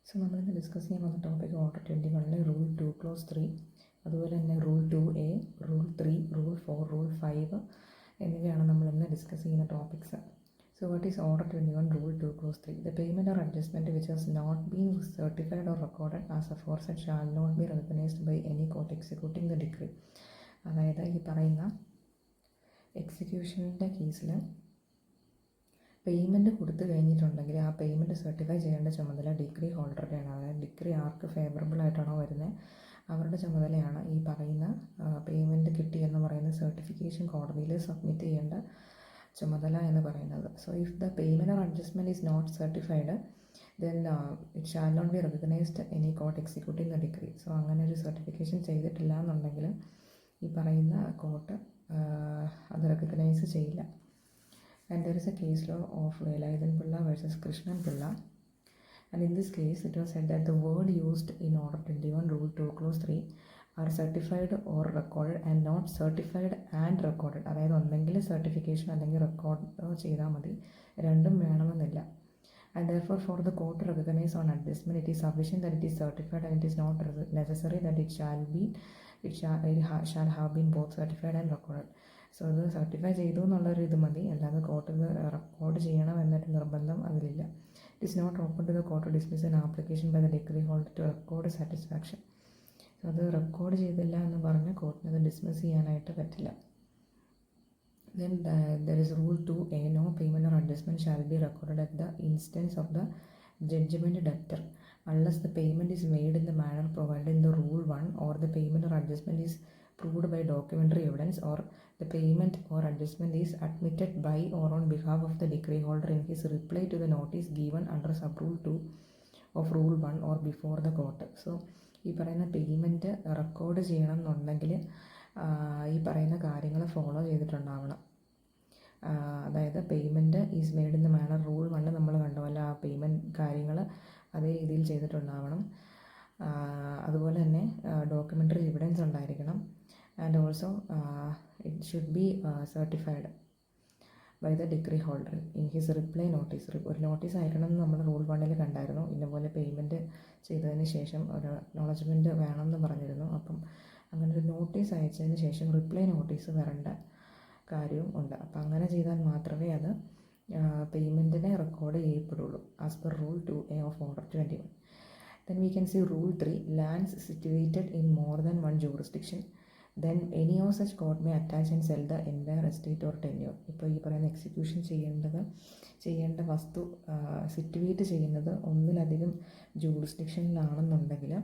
So നമ്മളിന്ന് discuss ചെയ്യാൻ വന്ന ടോപ്പിക് ഓർഡർ 21 റൂൾ 2 ക്ലോസ് 3, അതുപോലെ തന്നെ rule 2A, rule 3, rule 4, rule 5 എന്നിവയാണ് നമ്മളിന്ന് ഡിസ്കസ് ചെയ്യുന്ന topics. So what is order 21 rule 2 clause 3? The payment or adjustment which has not been certified or recorded as aforesaid shall not be recognised by any court executing the decree. അതായത് ഈ പറയുന്ന എക്സിക്യൂഷൻ്റെ കേസിൽ payment കൊടുത്തു കഴിഞ്ഞിട്ടുണ്ടെങ്കിൽ ആ payment certify ചെയ്യേണ്ട ചുമതല degree ഹോൾഡറുടെയാണ്. അതായത് ഡിഗ്രി ആർക്ക് ഫേവറബിൾ ആയിട്ടാണോ വരുന്നത് അവരുടെ ചുമതലയാണ് ഈ പറയുന്ന പേയ്മെൻറ്റ് കിട്ടി എന്ന് പറയുന്ന സർട്ടിഫിക്കേഷൻ കോടതിയിൽ സബ്മിറ്റ് ചെയ്യേണ്ട ചുമതല എന്ന് പറയുന്നത്. So if the payment or adjustment is not certified then it shall not be recognised any court executing the decree. So അങ്ങനെ ഒരു സർട്ടിഫിക്കേഷൻ ചെയ്തിട്ടില്ല എന്നുണ്ടെങ്കിൽ ഈ പറയുന്ന കോർട്ട് അത് റെക്കഗ്നൈസ് ചെയ്യില്ല. And there is a case law of Velayathan Pilla versus Krishnan Pilla, and in this case it was said that the word used in order 21 rule 2 clause 3 are certified or recorded and not certified and recorded. അതായത് ഒന്നെങ്കിൽ certification അല്ലെങ്കിൽ record ചെയ്താൽ മതി, രണ്ടും വേണമെന്നില്ല. And therefore for the court to recognize on adjustment it is sufficient that it is certified and it is not necessary that it shall have been both certified and recorded. So അത് certify ചെയ്തു എന്നുള്ളൊരു ഇത് മതി, അല്ലാതെ കോർട്ടിൽ record ചെയ്യണം എന്നൊരു നിർബന്ധം അതിലില്ല. It is not open to the court to dismiss an application by the decree holder to record satisfaction. So അത് റെക്കോർഡ് ചെയ്തില്ല എന്ന് പറഞ്ഞ് കോർട്ടിന് അത് ഡിസ്മിസ് ചെയ്യാനായിട്ട് പറ്റില്ല. Then there is rule 2A, no payment or adjustment shall be recorded at the instance of the judgment debtor unless the payment is made in the manner provided in the rule 1 or the payment or adjustment is proved by documentary evidence or the payment or adjustment is admitted by or on behalf of the decree holder in his reply to the notice given under sub rule 2 of rule 1 or before the court. So ഈ പറയുന്ന payment record ചെയ്യണം എന്നുണ്ടെങ്കിൽ ഈ പറയുന്ന കാര്യങ്ങൾ follow ചെയ്തിട്ടുണ്ടാവണം. അതായത് payment is made in the manner rule 1 നമ്മൾ കണ്ടുപോലെ ആ പേയ്മെൻറ്റ് കാര്യങ്ങൾ അതേ രീതിയിൽ ചെയ്തിട്ടുണ്ടാവണം. അതുപോലെ തന്നെ ഡോക്യുമെൻ്ററി എവിഡൻസ് ഉണ്ടായിരിക്കണം. And also it should be certified by the decree holder in his reply notice. ഒരു നോട്ടീസ് അയക്കണം എന്ന് നമ്മൾ റൂൾ 1 കണ്ടായിരുന്നു. ഇന്നപോലെ പേയ്മെൻറ്റ് ചെയ്തതിന് ശേഷം ഒരു അക്നോളജ്മെൻറ്റ് വേണമെന്ന് പറഞ്ഞിരുന്നു. അപ്പം അങ്ങനെ ഒരു നോട്ടീസ് അയച്ചതിന് ശേഷം റിപ്ലൈ നോട്ടീസ് വരേണ്ട കാര്യവും ഉണ്ട്. അപ്പം അങ്ങനെ ചെയ്താൽ മാത്രമേ അത് പേയ്മെൻറ്റിനെ റെക്കോർഡ് ചെയ്യപ്പെടുള്ളൂ as per rule 2A of order 21. Then we can see rule 3, lands situated in more than one jurisdiction, then any of such court may attach and sell the entire estate or tenure. ഇപ്പോൾ ഈ പറയുന്ന execution ചെയ്യേണ്ട വസ്തു situate ചെയ്യുന്നത് ഒന്നിലധികം ജൂറിസ്ഡിക്ഷനിലാണെന്നുണ്ടെങ്കിൽ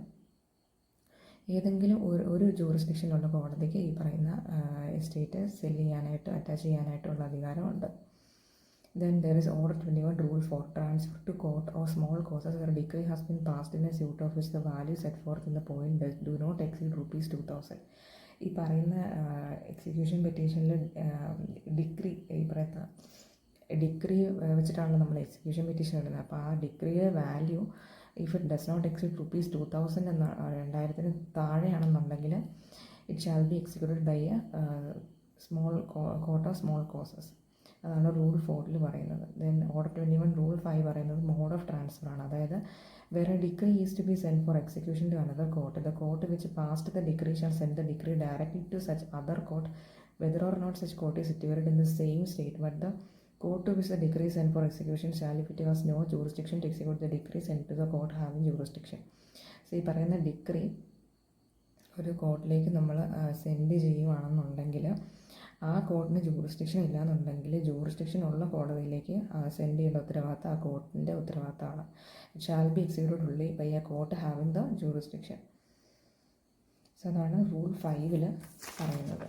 ഏതെങ്കിലും ഒരു ജൂറിസ്ഡിക്ഷനിലുള്ള കോടതിക്ക് ഈ പറയുന്ന എസ്റ്റേറ്റ് സെല് ചെയ്യാനായിട്ട് അറ്റാച്ച് ചെയ്യാനായിട്ടുള്ള അധികാരമുണ്ട്. Then there is order 21 rule 4, transfer to court or small causes where decree has been passed in a suit of which the value set forth in the point do not exceed ₹2,000. ഈ പറയുന്ന execution പെറ്റീഷനിൽ ഈ പറയുന്ന degree വെച്ചിട്ടാണല്ലോ നമ്മൾ execution petition ഇടുന്നത്. അപ്പോൾ ആ ഡിഗ്രിയുടെ value if it does not exceed ₹2,000 എന്ന 2000 താഴെയാണെന്നുണ്ടെങ്കിൽ it shall be executed by a small court of small causes. അതാണ് റൂൾ 4 പറയുന്നത്. ദെൻ ഓർഡർ 21 റൂൾ 5 പറയുന്നത് മോഡ് ഓഫ് ട്രാൻസ്ഫർ ആണ്. അതായത് വേറെ decree is to be send for execution to another court. The court which passed the decree shall send the decree directly to such other court whether or not such court is situated in the same state but the court to which the decree sent for execution shall, if it has no jurisdiction to execute the decree, sent to the court having jurisdiction. So ഈ പറയുന്ന degree ഒരു കോർട്ടിലേക്ക് നമ്മൾ send ചെയ്യുകയാണെന്നുണ്ടെങ്കിൽ ആ കോർട്ടിന് jurisdiction ഇല്ലയെന്നുണ്ടെങ്കിൽ jurisdiction ഉള്ള കോടതിയിലേക്ക് send ചെയ്യേണ്ട ഉത്തരവാദിത്തം ആ കോർട്ടിൻ്റെ ഉത്തരവാദിത്തമാണ്. It shall be executed only by a court having the jurisdiction. So അതാണ് റൂൾ 5 പറയുന്നത്.